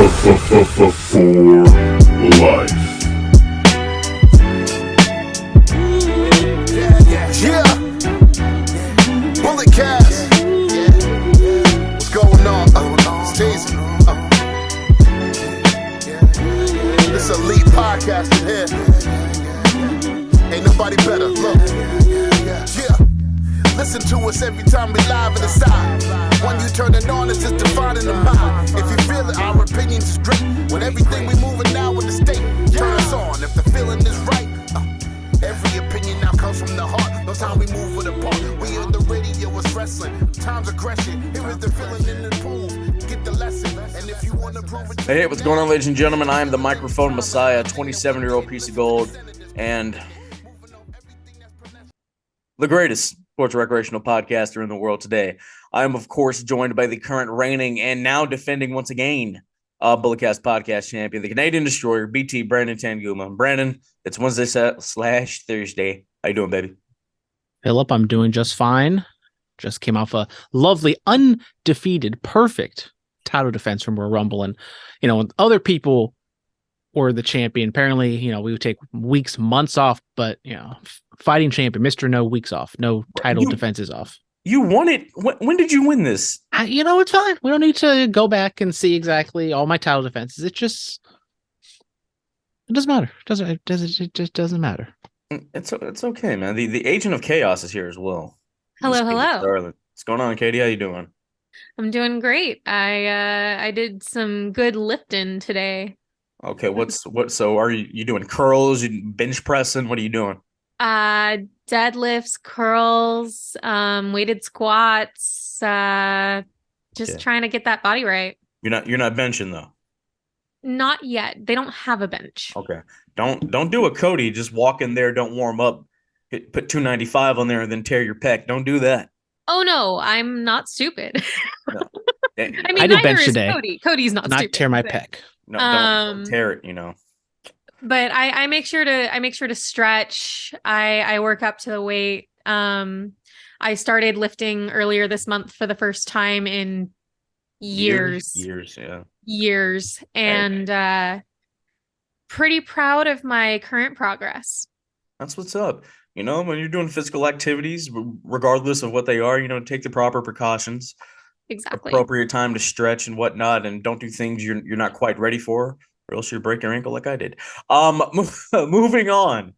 For life. Yeah. Bullet cast. What's going on? Stacy. This elite podcast in here. Ain't nobody better. Look. Yeah. Listen to us every time we live in the side. When you turn it on, it's just defining the mind. If you feel it, our opinions is great. When everything we moving now in the state, turn us on. If the feeling is right, every opinion now comes from the heart. No time we move with a part. We on the radio, it's wrestling. Time's aggression. Here is the feeling in the prove. Get the lesson. And if you want to prove it. Hey, what's going on, ladies and gentlemen? I am the microphone messiah, 27-year-old piece of gold, and the greatest sports recreational podcaster in the world today. I am, of course, joined by the current reigning and now defending once again Bulletcast podcast champion, the Canadian Destroyer, BT Brandon Tanguma. Brandon, it's Wednesday / Thursday. How you doing, baby? Phillip, I'm doing just fine. Just came off a lovely, undefeated, perfect title defense from Royal Rumble. And, when other people were the champion, apparently, we would take weeks, months off, but, fighting champion, Mr. No weeks off, no title defenses off. You won it. When did you win this? It's fine. We don't need to go back and see exactly all my title defenses. It doesn't matter. It just doesn't matter. It's okay, man. The agent of chaos is here as well. Hello. What's going on, Katie? How you doing? I'm doing great. I did some good lifting today. Okay, so are you doing curls, you bench pressing? What are you doing? Deadlifts, curls, weighted squats, trying to get that body right. You're not benching though. Not yet. They don't have a bench. Okay. Don't do a Cody. Just walk in there, don't warm up, put 295 on there and then tear your pec. Don't do that. Oh no, I'm not stupid. No. I mean, I did bench today. Cody. Cody's not stupid. Tear my pec. No, don't tear it, But I make sure to stretch. I work up to the weight. I started lifting earlier this month for the first time in years. Years. And pretty proud of my current progress. That's what's up. When you're doing physical activities, regardless of what they are, take the proper precautions. Exactly. Appropriate time to stretch and whatnot, and don't do things you're not quite ready for, or else you break your ankle like I did. Moving on.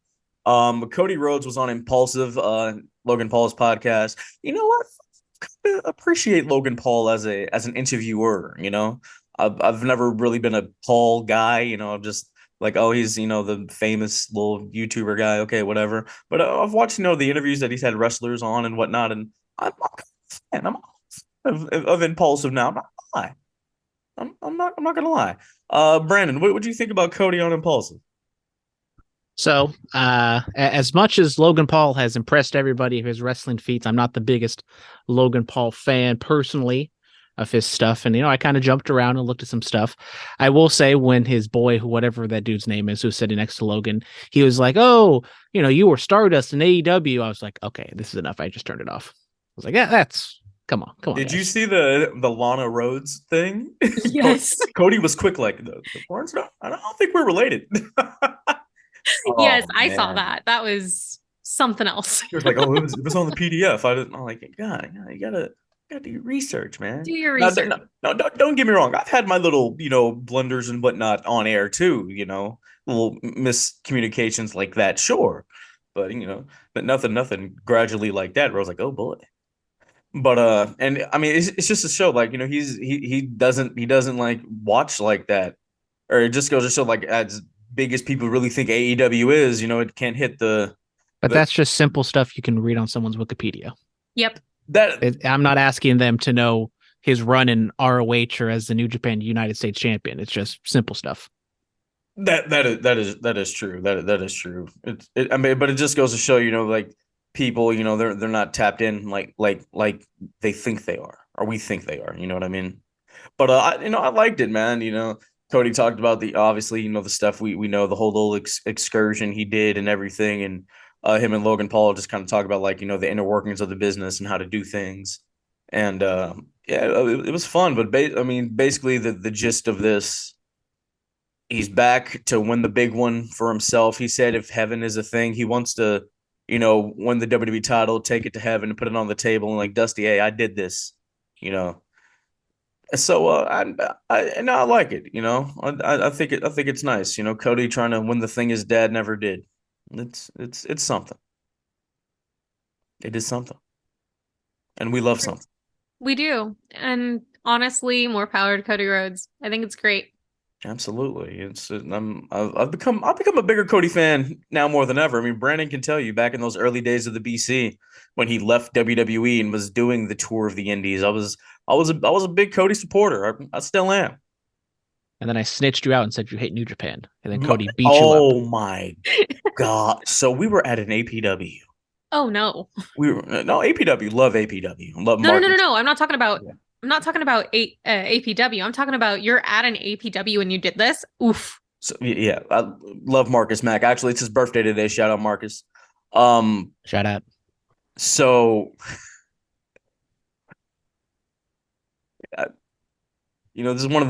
Cody Rhodes was on Impaulsive, Logan Paul's podcast. You know what? I appreciate Logan Paul as an interviewer. I've never really been a Paul guy. I'm just like, oh, he's the famous little YouTuber guy. Okay, whatever. But I've watched the interviews that he's had wrestlers on and whatnot, and I'm a fan. I'm of Impaulsive now. I'm not gonna lie. Brandon, what do you think about Cody on Impaulsive? So, as much as Logan Paul has impressed everybody of his wrestling feats, I'm not the biggest Logan Paul fan personally of his stuff. And, I kind of jumped around and looked at some stuff. I will say when his boy, whatever that dude's name is, who's sitting next to Logan, he was like, oh, you were Stardust in AEW. I was like, okay, this is enough. I just turned it off. I was like, yeah, come on. Did guys. You see the Lana Rhodes thing? Yes. Cody was quick like, the porn star? I don't think we're related. Yes, I saw that. That was something else. He was like, oh, it was on the PDF. I'm like, God, you gotta do your research, man. Do your research. No, don't get me wrong. I've had my little, blunders and whatnot on air too, little miscommunications like that, sure. But, but nothing gradually like that where I was like, oh boy. But and I mean it's just a show, like, he doesn't like watch like that, or it just goes to show, like, as big as people really think AEW is, it can't hit the. But that's just simple stuff you can read on someone's Wikipedia. Yep. I'm not asking them to know his run in ROH or as the New Japan United States champion. It's just simple stuff. That is true. That is true. I mean, but it just goes to show, like, people, they're not tapped in like they think they are, or we think they are. You know what I mean? But I liked it, man. Cody talked about obviously the stuff we know, the whole little excursion he did and everything, and him and Logan Paul just kind of talk about, like, the inner workings of the business and how to do things. And it was fun. But basically the gist of this He's back to win the big one for himself. He said if heaven is a thing, he wants to, win the WWE title, take it to heaven, and put it on the table, and like Dusty, hey, I did this, you know. So I like it, I think it's nice, Cody trying to win the thing his dad never did. It's something. It is something, and we love something. We do. And honestly, more power to Cody Rhodes. I think it's great. Absolutely. I've become a bigger Cody fan now more than ever. I mean, Brandon can tell you back in those early days of the BC when he left WWE and was doing the tour of the Indies, I was a big Cody supporter. I still am. And then I snitched you out and said you hate New Japan. And then Cody beat you up. Oh my God. So we were at an APW. Oh no. APW. Love APW. Love No. I'm not talking about APW. I'm talking about you're at an APW and you did this. Oof. So, yeah, I love Marcus Mack. Actually, it's his birthday today. Shout out Marcus. Shout out. So, this is one of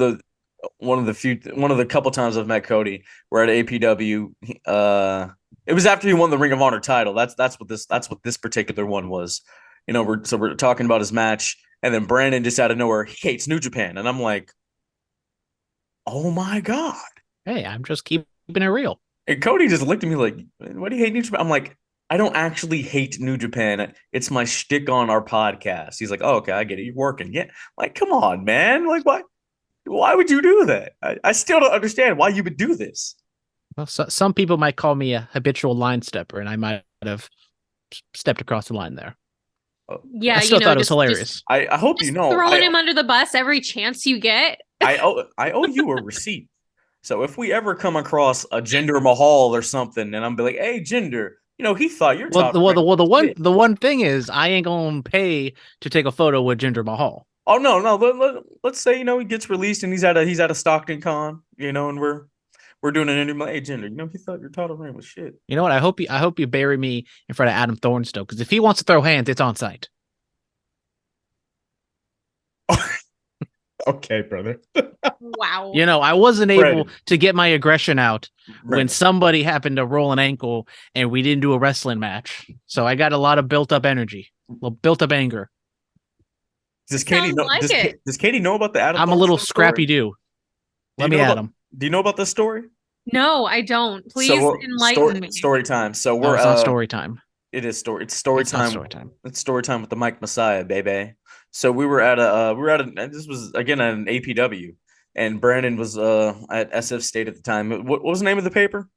the couple times I've met Cody. We're at APW. It was after he won the Ring of Honor title. That's what this particular one was. We're talking about his match, and then Brandon just out of nowhere, he hates New Japan, and I'm like, oh my God. Hey, I'm just keeping it real. And Cody just looked at me like, why do you hate New Japan? I'm like, I don't actually hate New Japan. It's my shtick on our podcast. He's like, oh, okay, I get it. You're working. Yeah. Like, come on, man. Like, why would you do that? I still don't understand why you would do this. Well, some people might call me a habitual line stepper, and I might have stepped across the line there. Yeah, I still thought it was hilarious. I hope you know. Throwing him under the bus every chance you get. I owe you a receipt. So if we ever come across a Jinder Mahal or something, and I'm be like, hey, Jinder, he thought you're the one thing is I ain't gonna pay to take a photo with Jinder Mahal. Oh no. Let's say he gets released and he's at a Stockton con, and we're doing an interview. Hey, Jinder, he thought your title reign was shit. You know what? I hope you bury me in front of Adam Thornstowe, because if he wants to throw hands, it's on site. Okay, brother. Wow. I wasn't able to get my aggression out when somebody happened to roll an ankle and we didn't do a wrestling match. So I got a lot of built up energy, built up anger. Does Katie know? Does Katie know about the Adam? I'm a little scrappy dude. Let me at him. Do you know about this story? No, I don't. Please enlighten me. Story time. So it's not story time. It is story. It's story time. Story time. It's story time with the Mike Messiah, baby. So we were at this was again at an APW, and Brandon was at SF State at the time. What was the name of the paper?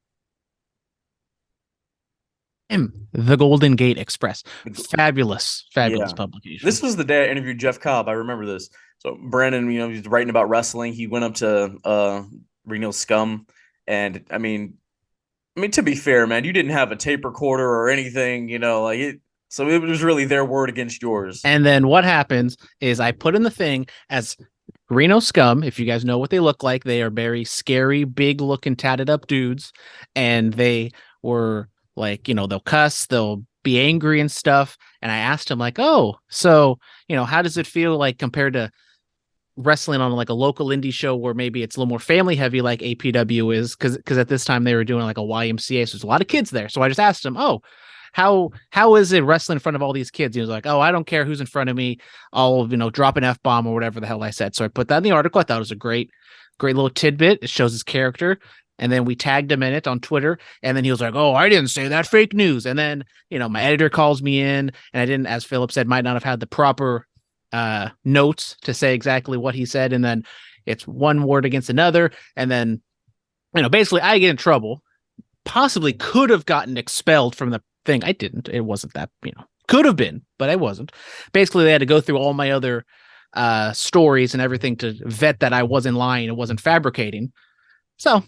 The Golden Gate Express. Fabulous publication. This was the day I interviewed Jeff Cobb. I remember this. So Brandon, he was writing about wrestling. He went up to Reno Scum, and I mean, to be fair, man, you didn't have a tape recorder or anything, so it was really their word against yours. And then what happens is I put in the thing as Reno Scum. If you guys know what they look like, they are very scary, big looking, tatted up dudes. And they were like, they'll cuss, they'll be angry and stuff. And I asked him like, oh, so, how does it feel like compared to wrestling on like a local indie show where maybe it's a little more family heavy like APW is? Because at this time they were doing like a YMCA. So there's a lot of kids there. So I just asked him, oh, how is it wrestling in front of all these kids? He was like, oh, I don't care who's in front of me. I'll, drop an F-bomb or whatever the hell I said. So I put that in the article. I thought it was a great little tidbit. It shows his character. And then we tagged him in it on Twitter. And then he was like, oh, I didn't say that, fake news. And then, my editor calls me in, and I didn't, as Phillip said, might not have had the proper notes to say exactly what he said. And then it's one word against another. And then, basically I get in trouble, possibly could have gotten expelled from the thing. I didn't. It wasn't that, could have been, but I wasn't. Basically, they had to go through all my other stories and everything to vet that I wasn't lying and wasn't fabricating. So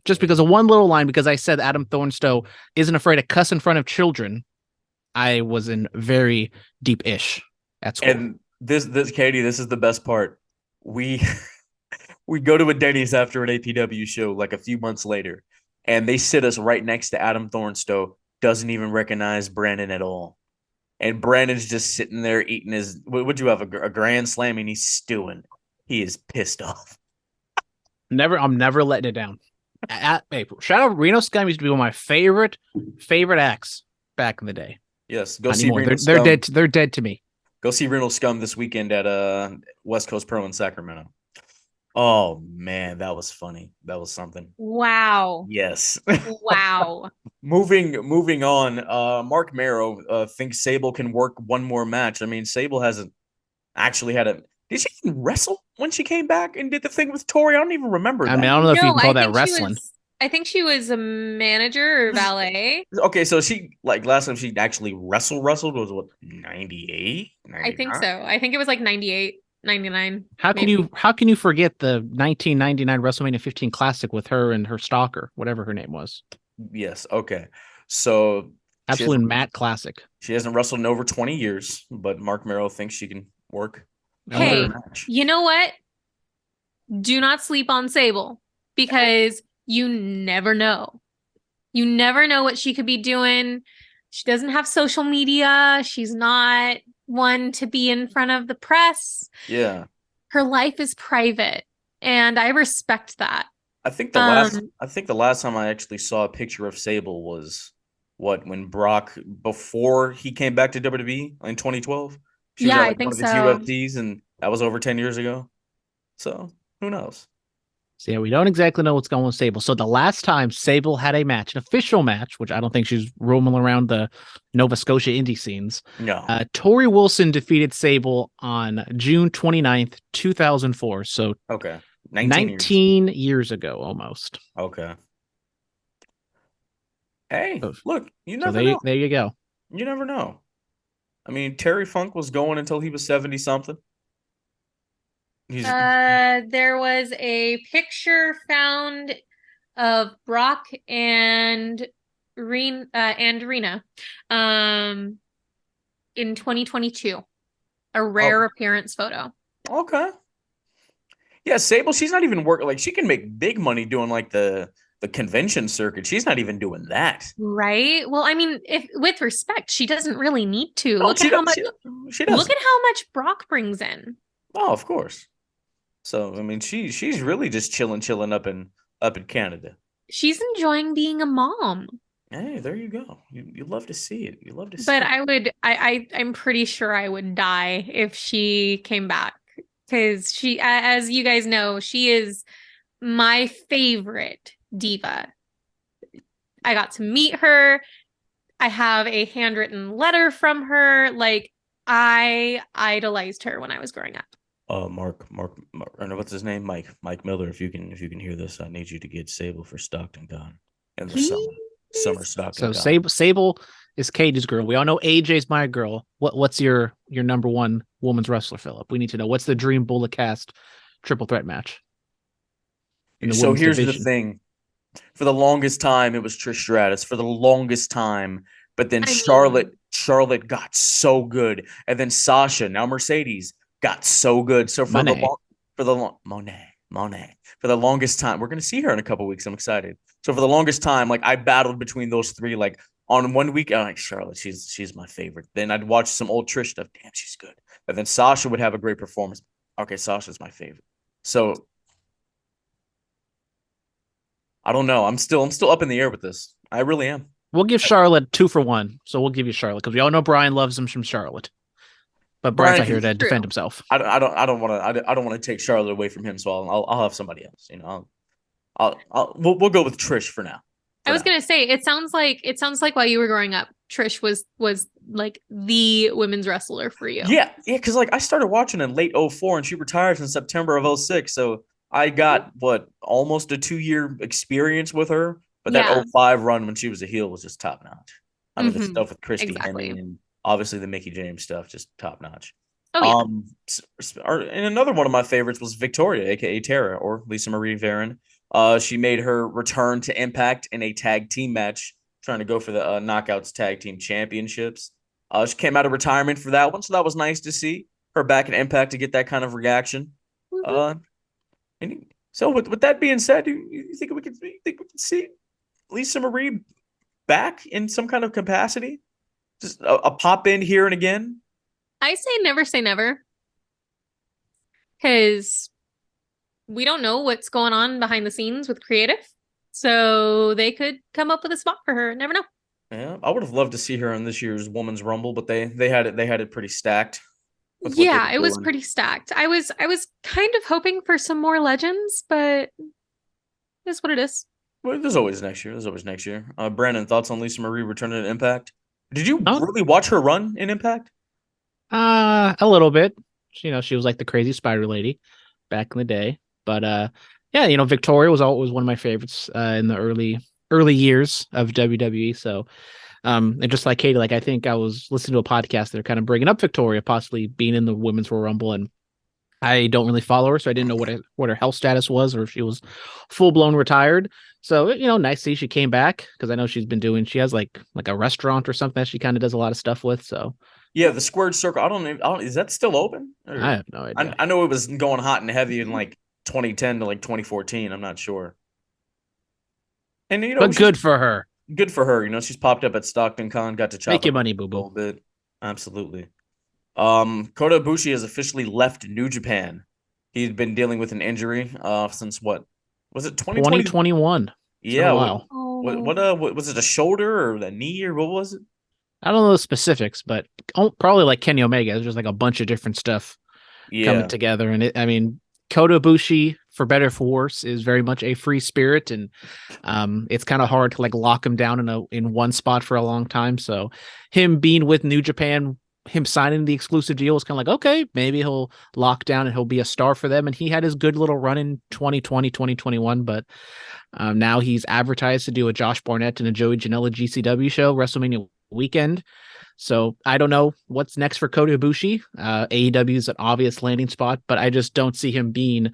just because of one little line, because I said Adam Thornstowe isn't afraid to cuss in front of children, I was in very deep-ish at school. And this Katie, this is the best part. We go to a Denny's after an APW show like a few months later, and they sit us right next to Adam Thornstowe. Doesn't even recognize Brandon at all. And Brandon's just sitting there eating his, would you have a Grand Slam, and he's stewing. He is pissed off. I'm never letting it down. Hey, shout out Reno Scum used to be one of my favorite acts back in the day. Yes, go Not see anymore. Reno They're Scum. dead. They're dead to me. Go see Reno Scum this weekend at West Coast Pro in Sacramento. Oh man, that was funny. That was something. Wow. Yes. Wow. Moving on. Mark Marrow thinks Sable can work one more match. I mean, Sable hasn't actually had a. Did she even wrestle when she came back and did the thing with Tori? I don't even remember that. I mean, I don't know if you can call that think wrestling. I think she was a manager or valet. Okay, so she like last time she actually wrestled was what 98? I think so. I think it was like 98, 99. How can you forget the 1999 WrestleMania 15 Classic with her and her stalker, whatever her name was? Yes. Okay. So Absolute Matt Classic. She hasn't wrestled in over 20 years, but Mark Merrill thinks she can work. Hey, you know what? Do not sleep on Sable because you never know. You never know what she could be doing. She doesn't have social media. She's not one to be in front of the press. Yeah. Her life is private, and I respect that. I think the last time I actually saw a picture of Sable was when Brock, before he came back to WWE in 2012. She was at I think one of his so. UFCs, and that was over 10 years ago. So who knows? So yeah, we don't exactly know what's going on with Sable. So the last time Sable had a match, an official match, which I don't think she's roaming around the Nova Scotia indie scenes. No. Tori Wilson defeated Sable on June 29th, 2004. So okay. 19 years ago almost. Okay. Hey, look, you so never know. There you go. You never know. I mean, Terry Funk was going until he was 70 something. There was a picture found of Brock and Rena in 2022. A rare appearance photo. Okay. Yeah, Sable, she's not even working. Like, she can make big money doing like the convention circuit. She's not even doing that. Right? Well, I mean, if with respect, she doesn't really need to. No, look at how much Brock brings in. Oh, of course. So, I mean, she's really just chilling up in Canada. She's enjoying being a mom. Hey, there you go. You love to see it. You love to see but it. I'm pretty sure I would die if she came back. Because she, as you guys know, she is my favorite diva. I got to meet her. I have a handwritten letter from her. Like, I idolized her when I was growing up. Mark, what's his name? Mike Miller. If you can hear this, I need you to get Sable for Stockton Con in the summer Stockton. So Sable is Cage's girl. We all know AJ's my girl. What's your number one woman's wrestler, Phillip? We need to know what's the dream Bullet Cast triple threat match. So here's the thing. For the longest time, it was Trish Stratus. For the longest time, but then Charlotte got so good, and then Sasha, now Mercedes, got so good. So for the longest time, we're gonna see her in a couple weeks. I'm excited. So for the longest time, like I battled between those three. Like on one week, I'm like Charlotte, she's my favorite. Then I'd watch some old Trish stuff. Damn, she's good. But then Sasha would have a great performance. Okay, Sasha's my favorite. So I don't know. I'm still up in the air with this. I really am. We'll give Charlotte 2 for 1. So we'll give you Charlotte because we all know Brian loves him from Charlotte. But Brian's not here to defend himself. I don't want to take Charlotte away from him. So I'll have somebody else. You know, we'll go with Trish for now. I was gonna say it sounds like while you were growing up, Trish was like the women's wrestler for you. Yeah, because like I started watching in late 2004 and she retired in September of 2006. So I got almost a 2-year experience with her. But that 2005 run when she was a heel was just top notch. I mean, the stuff with Christy Hemme and obviously the Mickie James stuff, just top notch. Oh, yeah. And another one of my favorites was Victoria, aka Tara, or Lisa Marie Varon. She made her return to Impact in a tag team match, trying to go for the Knockouts Tag Team Championships. She came out of retirement for that one, so that was nice to see her back in Impact to get that kind of reaction. So with that being said, you think we can see Lisa Marie back in some kind of capacity? Just a pop in here and again? I say never say never. Because we don't know what's going on behind the scenes with creative. So they could come up with a spot for her. Never know. Yeah, I would have loved to see her in this year's Women's Rumble, but they had it pretty stacked with what they Yeah, were it was doing. pretty stacked. I was kind of hoping for some more legends, but it's what it is. Well, there's always next year. There's always next year. Brandon, thoughts on Lisa Marie returning to Impact? Did you Oh. really watch her run in Impact? A little bit. You know, she was like the crazy spider lady back in the day. But yeah, you know, Victoria was always one of my favorites in the early years of WWE. So and just like Katie, like I think I was listening to a podcast, they're kind of bringing up Victoria possibly being in the Women's Royal Rumble, and I don't really follow her, so I didn't know what her health status was, or if she was full blown retired. So you know, nice to see she came back, because I know she has like a restaurant or something that she kind of does a lot of stuff with. So Yeah, the Squared Circle. I don't know. Is that still open? Or- I have no idea. I know it was going hot and heavy in like 2010 to like 2014. I'm not sure. And you know, But good for her. good for her. You know, she's popped up at Stockton Con, got to chop Make your it money, a boo little boo. bit. Absolutely. Kota Ibushi has officially left New Japan. He'd been dealing with an injury since what? Was it 2020? 2021. It's been Yeah. a while. What was it, a shoulder or a knee or what was it? I don't know the specifics, but probably like Kenny Omega. There's just like a bunch of different stuff coming Yeah. together. And I mean, Kota Ibushi, for better or for worse, is very much a free spirit, and it's kind of hard to like lock him down in one spot for a long time. So him being with New Japan, him signing the exclusive deal was kind of like, okay, maybe he'll lock down and he'll be a star for them. And he had his good little run in 2020, 2021, but now he's advertised to do a Josh Barnett and a Joey Janela GCW show WrestleMania weekend. So I don't know what's next for Kota Ibushi. AEW is an obvious landing spot, but I just don't see him being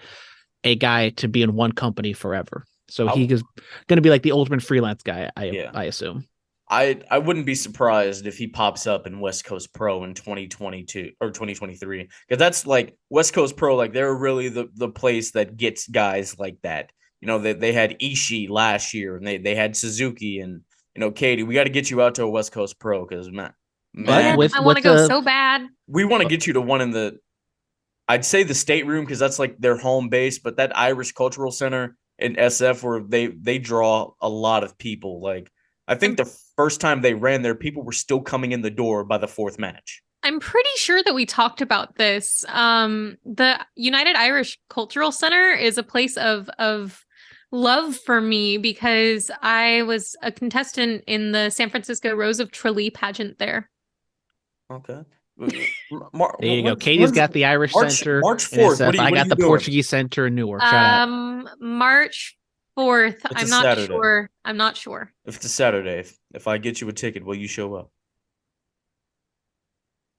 a guy to be in one company forever. So he is going to be like the ultimate freelance guy, I assume. I wouldn't be surprised if he pops up in West Coast Pro in 2022 or 2023, because that's like West Coast Pro, like they're really the place that gets guys like that. You know, they had Ishii last year, and they had Suzuki, and you know, Katie, we got to get you out to a West Coast Pro, because man, I want to go so bad. we want to get you to one in the, I'd say the Stateroom, because that's like their home base, but that Irish Cultural Center in SF, where they draw a lot of people. Like I think the first time they ran there, people were still coming in the door by the fourth match. I'm pretty sure that we talked about this. The United Irish Cultural Center is a place of love for me, because I was a contestant in the San Francisco Rose of Tralee pageant there. Okay. There you go. Katie's got the Irish Center. March 4th. I got the Portuguese Center in Newark. March 4th. I'm not Saturday. sure. I'm not sure. If it's a Saturday, if I get you a ticket, will you show up?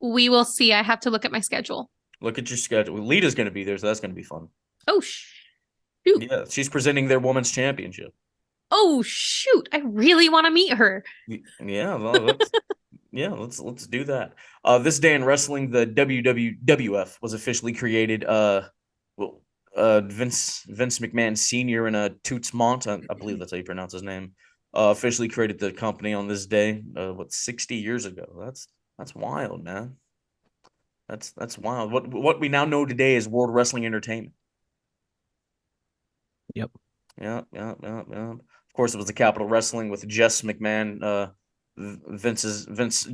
We will see. I have to look at my schedule. Look at your schedule. Lita's going to be there, so that's going to be fun. Oh, shoot. Yeah, she's presenting their women's championship. Oh, shoot. I really want to meet her. Yeah, well, let's do that. This day in wrestling, the WWF was officially created. Vince McMahon Sr. and Toots Montt, I believe that's how you pronounce his name, officially created the company on this day. 60 years ago? That's wild, man. That's wild. What we now know today is World Wrestling Entertainment. Yep. Yeah. Of course, it was the Capital Wrestling with Jess McMahon, Vince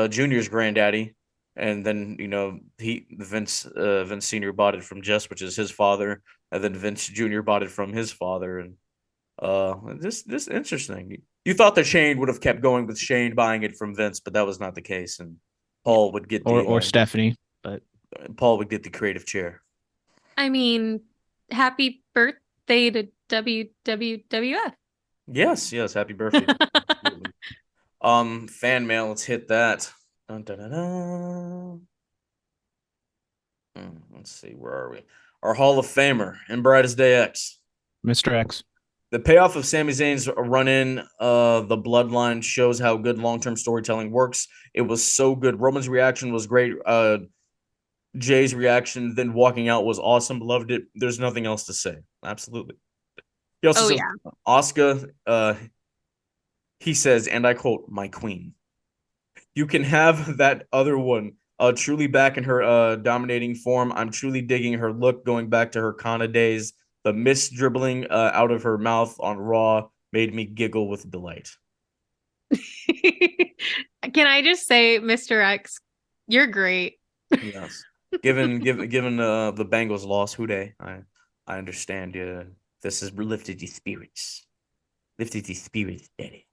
Jr.'s granddaddy, and then you know Vince Sr. bought it from Jess, which is his father, and then Vince Jr. bought it from his father, and this interesting. You thought that Shane would have kept going with Shane buying it from Vince, but that was not the case, and Paul would get or Stephanie, but Paul would get the creative chair. I mean, happy birthday to WWF. Yes, happy birthday. Fan mail, let's hit that. Dun, dun, dun, dun. Let's see, where are we? Our Hall of Famer and Brightest Day X, Mr. X. The payoff of Sami Zayn's run-in, the bloodline, shows how good long-term storytelling works. It was so good. Roman's reaction was great. Jay's reaction, then walking out, was awesome. Loved it. There's nothing else to say. Absolutely. He also says, Asuka, he says, and I quote, "My queen. You can have that other one. Truly back in her dominating form. I'm truly digging her look, going back to her Kana days. The mist dribbling out of her mouth on Raw made me giggle with delight. Can I just say, Mr. X, you're great. Yes. Given the Bengals loss, who dey? I understand. This has lifted your spirits. Lifted your spirits, Daddy.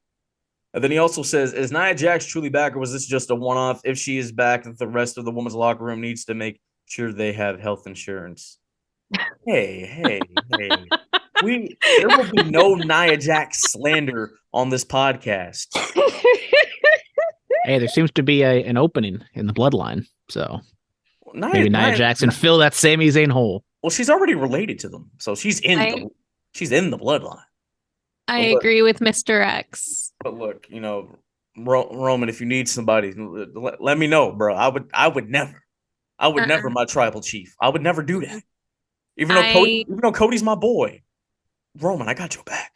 And then he also says, is Nia Jax truly back, or was this just a one-off? If she is back, the rest of the women's locker room needs to make sure they have health insurance. Hey. There will be no Nia Jax slander on this podcast. Hey, there seems to be an opening in the bloodline, so maybe Nia Jax can fill that Sami Zayn hole. Well, she's already related to them, so she's in the bloodline. I agree with Mr. X. But look, Roman, if you need somebody, let me know, bro. I would never my tribal chief. I would never do that. Even though Cody's my boy, Roman, I got your back.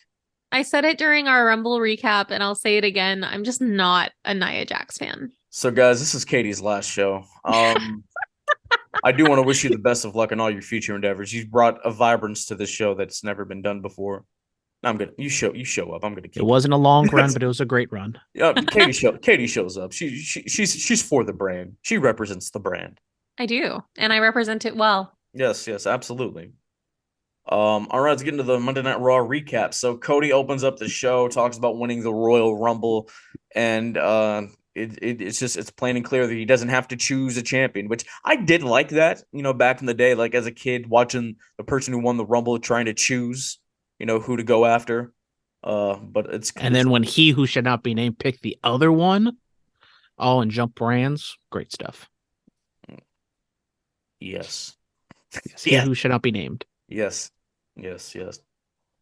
I said it during our Rumble recap, and I'll say it again. I'm just not a Nia Jax fan. So, guys, this is Katie's last show. I do want to wish you the best of luck in all your future endeavors. You've brought a vibrance to this show that's never been done before. I'm good. You show up. I'm gonna keep. It wasn't a long run, but it was a great run. Yeah, Katie shows up. She's for the brand. She represents the brand. I do, and I represent it well. Yes, absolutely. All right, let's get into the Monday Night Raw recap. So Cody opens up the show, talks about winning the Royal Rumble, and it's plain and clear that he doesn't have to choose a champion, which I did like that. Back in the day, like as a kid, watching the person who won the Rumble trying to choose, who to go after. But it's and then when he who should not be named picked the other one, all in jump brands, great stuff. Yes. He who should not be named. Yes.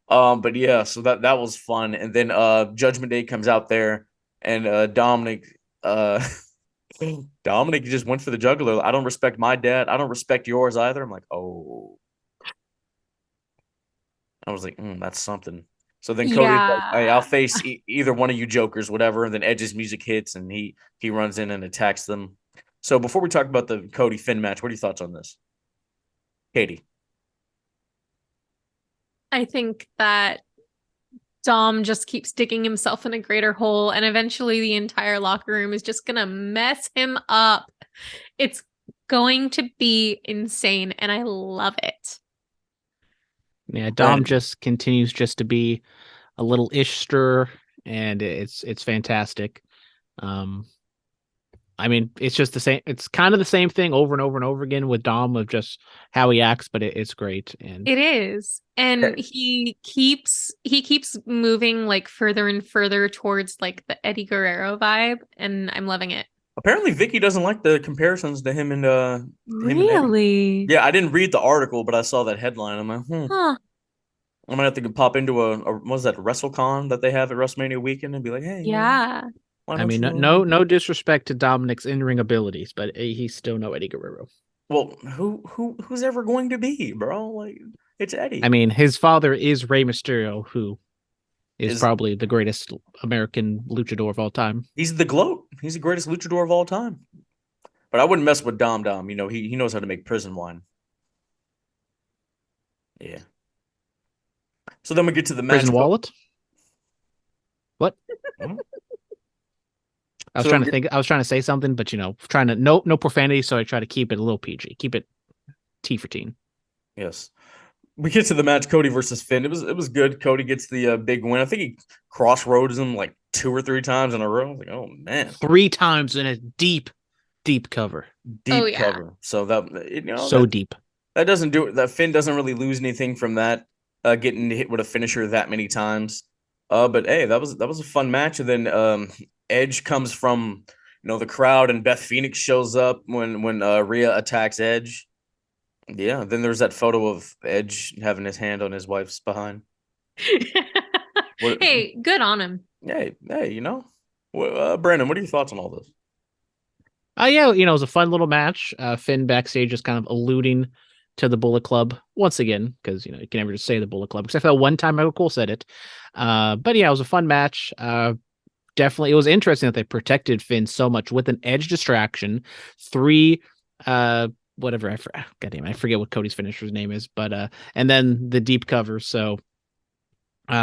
But yeah, so that was fun. And then Judgment Day comes out there, and Dominic just went for the jugular. I don't respect my dad. I don't respect yours either. I'm like, oh. I was like, that's something. So then Cody's like, hey, I'll face either one of you jokers, whatever. And then Edge's music hits, and he runs in and attacks them. So before we talk about the Cody Finn match, what are your thoughts on this? Katie? I think that Dom just keeps digging himself in a greater hole, and eventually the entire locker room is just going to mess him up. It's going to be insane, and I love it. Yeah, Dom just continues just to be a little ishster, and it's fantastic. I mean, it's just the same. It's kind of the same thing over and over and over again with Dom of just how he acts, but it's great. And it is, and he keeps moving like further and further towards like the Eddie Guerrero vibe, and I'm loving it. Apparently, Vicky doesn't like the comparisons to him and really. Yeah, I didn't read the article, but I saw that headline. I'm like, Huh. I might have to pop into a what was that, WrestleCon that they have at WrestleMania weekend and be like, hey, yeah. I mean, no disrespect to Dominic's in-ring abilities, but he's still no Eddie Guerrero. Well, who's ever going to be, bro? Like, it's Eddie. I mean, his father is Rey Mysterio, who is probably the greatest American luchador of all time. He's the GOAT. He's the greatest luchador of all time. But I wouldn't mess with Dom. He knows how to make prison wine. Yeah. So then we get to the match. Prison wallet? What? I was trying to say something, but no profanity, so I try to keep it a little PG. Keep it T for teen. Yes. We get to the match, Cody versus Finn. It was good. Cody gets the big win. I think he crossroads him like 2 or 3 times in a row. I was like, oh man. 3 times in a deep cover. Deep cover. So that so deep. That doesn't do it. That Finn doesn't really lose anything from that. Getting hit with a finisher that many times. But hey, that was a fun match. And then Edge comes from the crowd, and Beth Phoenix shows up when Rhea attacks Edge. Yeah, then there's that photo of Edge having his hand on his wife's behind. Hey, good on him. Hey, Brandon, what are your thoughts on all this? Yeah, it was a fun little match. Finn backstage just kind of alluding to the Bullet Club once again, because you can never just say the Bullet Club, except for that one time Michael Cole said it. But yeah, it was a fun match. Definitely, it was interesting that they protected Finn so much with an Edge distraction, 3 whatever. Goddamn, I forget what Cody's finisher's name is, but and then the deep cover. So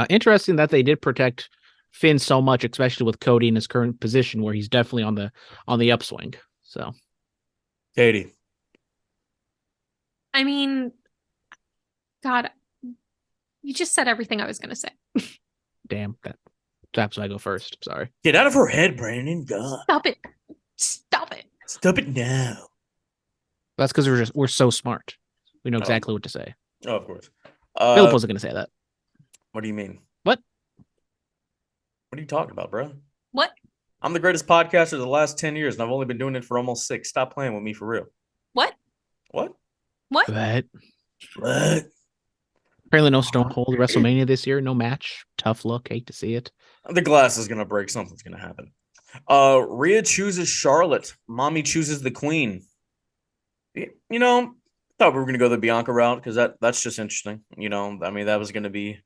interesting that they did protect Finn so much, especially with Cody in his current position where he's definitely on the upswing. So, Katie. I mean, God, you just said everything I was going to say. damn, that's why I go first. Sorry. Get out of her head, Brandon. God. Stop it. Stop it. Stop it now. That's because we're so smart. We know exactly what to say. Oh, of course. Phillip wasn't going to say that. What do you mean? What? What are you talking about, bro? What? I'm the greatest podcaster of the last 10 years, and I've only been doing it for almost 6. Stop playing with me for real. What? What? What? What? Apparently no Stone Cold WrestleMania this year. No match. Tough look. Hate to see it. The glass is going to break. Something's going to happen. Rhea chooses Charlotte. Mommy chooses the Queen. You know, thought we were going to go the Bianca route because that's just interesting. You know, I mean, that was going to be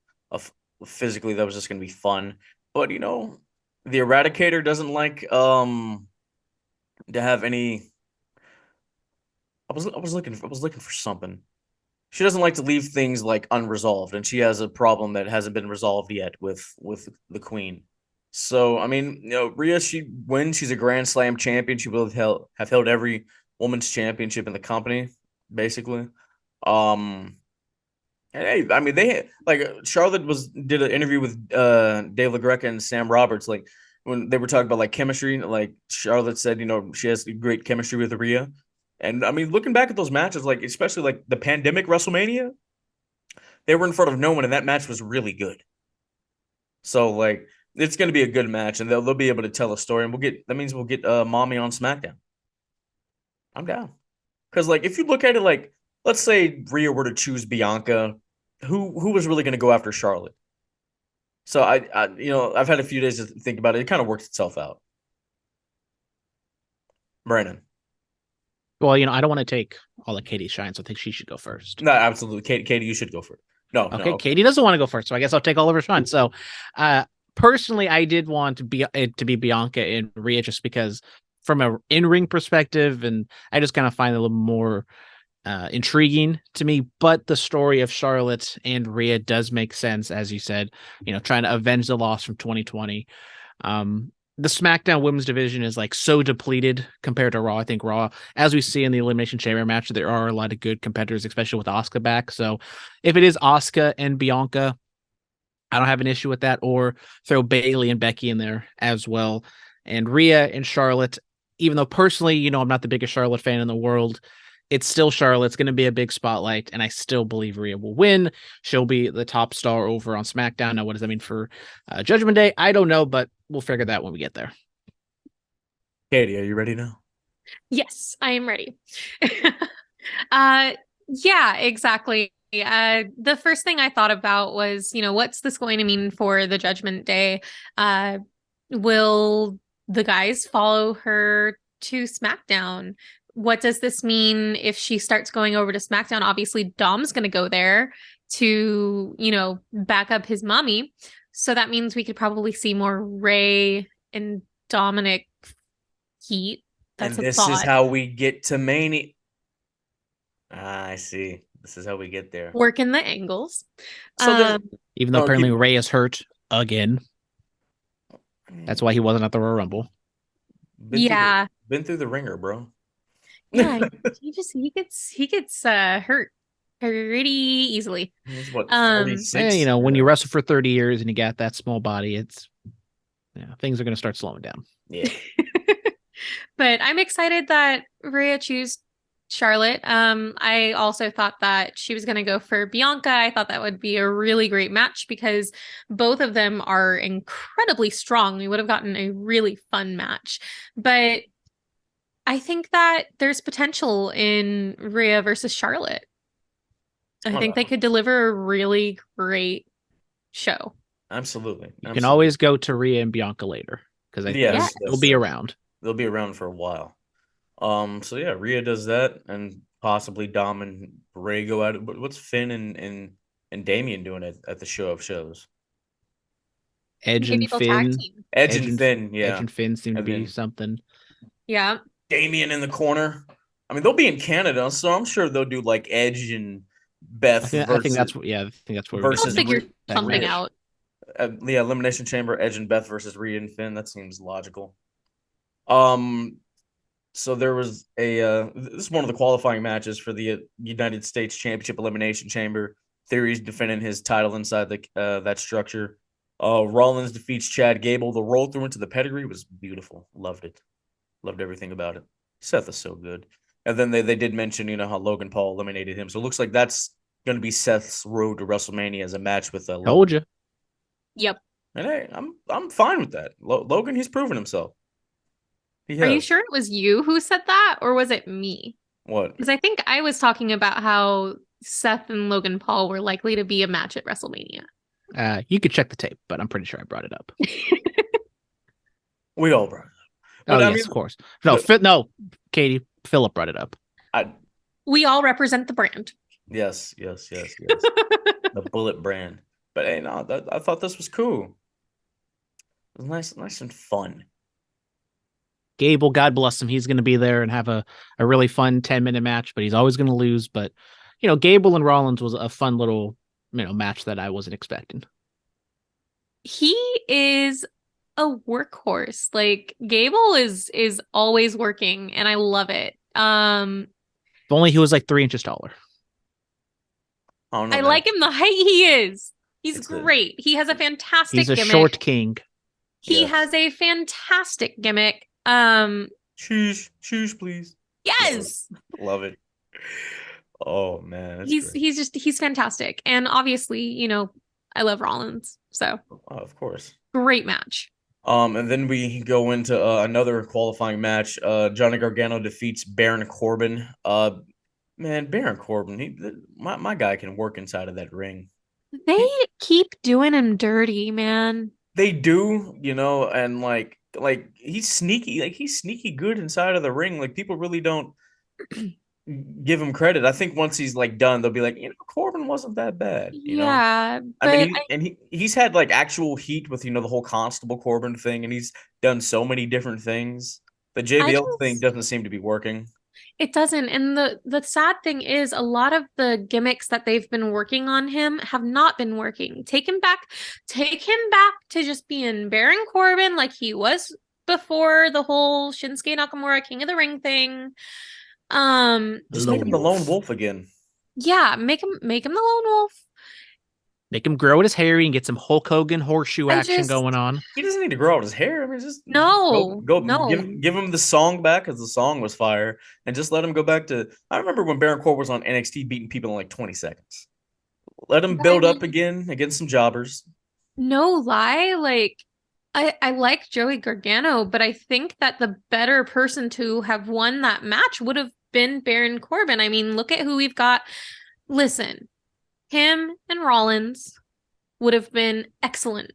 physically, that was just going to be fun. But, you know, the Eradicator doesn't like to have any. I was looking for something. She doesn't like to leave things like unresolved, and she has a problem that hasn't been resolved yet with the Queen. So, I mean, you know, Rhea, she wins. She's a Grand Slam champion. She will have held every women's championship in the company, basically. And hey, I mean, they like Charlotte did an interview with Dave LaGreca and Sam Roberts, like when they were talking about like chemistry. Like Charlotte said, you know, she has great chemistry with Rhea. And I mean, looking back at those matches, like especially like the pandemic WrestleMania, they were in front of no one, and that match was really good. So like, it's going to be a good match, and they'll be able to tell a story, and we'll get Mommy on SmackDown. I'm down, because like if you look at it, like let's say Rhea were to choose Bianca, who was really going to go after Charlotte? So I you know, I've had a few days to think about it. It kind of works itself out. Brandon. Well, you know, I don't want to take all of Katie's shine, so I think she should go first. No, absolutely. Katie, you should go first. No, okay, no. Katie doesn't want to go first, so I guess I'll take all of her shine. So, personally, I did want it to be Bianca and Rhea just because from a in-ring perspective, and I just kind of find it a little more intriguing to me. But the story of Charlotte and Rhea does make sense, as you said, you know, trying to avenge the loss from 2020. The SmackDown women's division is like so depleted compared to Raw. I think Raw, as we see in the Elimination Chamber match, there are a lot of good competitors, especially with Asuka back. So if it is Asuka and Bianca, I don't have an issue with that, or throw Bayley and Becky in there as well. And Rhea and Charlotte, even though personally, you know, I'm not the biggest Charlotte fan in the world, it's still Charlotte. It's going to be a big spotlight, and I still believe Rhea will win. She'll be the top star over on SmackDown. Now, what does that mean for Judgment Day? I don't know, but we'll figure that when we get there. Katie, are you ready now? Yes, I am ready. Yeah, exactly. The first thing I thought about was, you know, what's this going to mean for the Judgment Day? Will the guys follow her to SmackDown? What does this mean if she starts going over to SmackDown? Obviously, Dom's going to go there to, you know, back up his mommy. So that means we could probably see more Ray and Dominic heat. That's and this is how we get to Mania. I see. This is how we get there. Working the angles. So even though apparently Ray is hurt again. That's why he wasn't at the Royal Rumble. Been through the ringer, bro. Yeah, he gets hurt pretty easily. He's what, 46? You know, when you wrestle for 30 years and you got that small body, it's things are going to start slowing down. Yeah. But I'm excited that Rhea chose Charlotte. I also thought that she was going to go for Bianca. I thought that would be a really great match because both of them are incredibly strong. We would have gotten a really fun match. But I think that there's potential in Rhea versus Charlotte. I think they could deliver a really great show. Absolutely. You can always go to Rhea and Bianca later because I think they'll be around. They'll be around for a while. So yeah, Rhea does that, and possibly Dom and Ray go at it. But what's Finn and Damian doing at the show of shows? Edge and Finn. Edge and Finn, yeah. Edge and Finn seem to be something. Yeah. Damian in the corner. I mean, they'll be in Canada, so I'm sure they'll do like Edge and Beth I think that's what. Yeah, I think that's what we're versus They'll figure Rhea. something out. The Elimination Chamber, Edge and Beth versus Rhea and Finn. That seems logical. So there was this is one of the qualifying matches for the United States Championship Elimination Chamber. Theory's defending his title inside that structure. Rollins defeats Chad Gable. The roll through into the pedigree was beautiful. Loved it. Loved everything about it. Seth is so good. And then they did mention, how Logan Paul eliminated him. So it looks like that's going to be Seth's road to WrestleMania as a match with Logan. Told you. Yep. And hey, I'm fine with that. Logan, he's proven himself. Are you sure it was you who said that, or was it me? What? Because I think I was talking about how Seth and Logan Paul were likely to be a match at WrestleMania. You could check the tape, but I'm pretty sure I brought it up. We all brought it up. But yes, of course. No, Katie, Phillip brought it up. We all represent the brand. Yes. The Bullet brand. But hey, no, I thought this was cool. It was nice and fun. Gable, God bless him. He's going to be there and have a really fun 10-minute match, but he's always going to lose. But, Gable and Rollins was a fun little, match that I wasn't expecting. He is a workhorse. Like, Gable is always working, and I love it. If only he was like 3 inches taller. I like him the height he is. He's great. He has a fantastic gimmick. He's a short king. He has a fantastic gimmick. Choose, please. Yes. Love it. Oh man. He's fantastic. And obviously, I love Rollins. So of course. Great match. And then we go into another qualifying match. Johnny Gargano defeats Baron Corbin. Man, Baron Corbin, my guy can work inside of that ring. They keep doing him dirty, man. They do, and like he's sneaky. Like he's sneaky good inside of the ring. Like people really don't give him credit. I think once he's like done, they'll be like, Corbin wasn't that bad. Yeah, I mean, he's had like actual heat with the whole Constable Corbin thing, and he's done so many different things. The JBL thing doesn't seem to be working. It doesn't. And the sad thing is a lot of the gimmicks that they've been working on him have not been working. Take him back to just being Baron Corbin like he was before the whole Shinsuke Nakamura King of the Ring thing. Just make him the lone wolf again. Yeah, make him the lone wolf. Make him grow out his hair and get some Hulk Hogan horseshoe action going on. He doesn't need to grow out his hair. I mean, just no. Give him the song back because the song was fire, and just let him go back to. I remember when Baron Corbin was on NXT beating people in like 20 seconds. Let him build up again against some jobbers. No lie, like I like Joey Gargano, but I think that the better person to have won that match would have been Baron Corbin. I mean, look at who we've got. Listen. Him and Rollins would have been excellent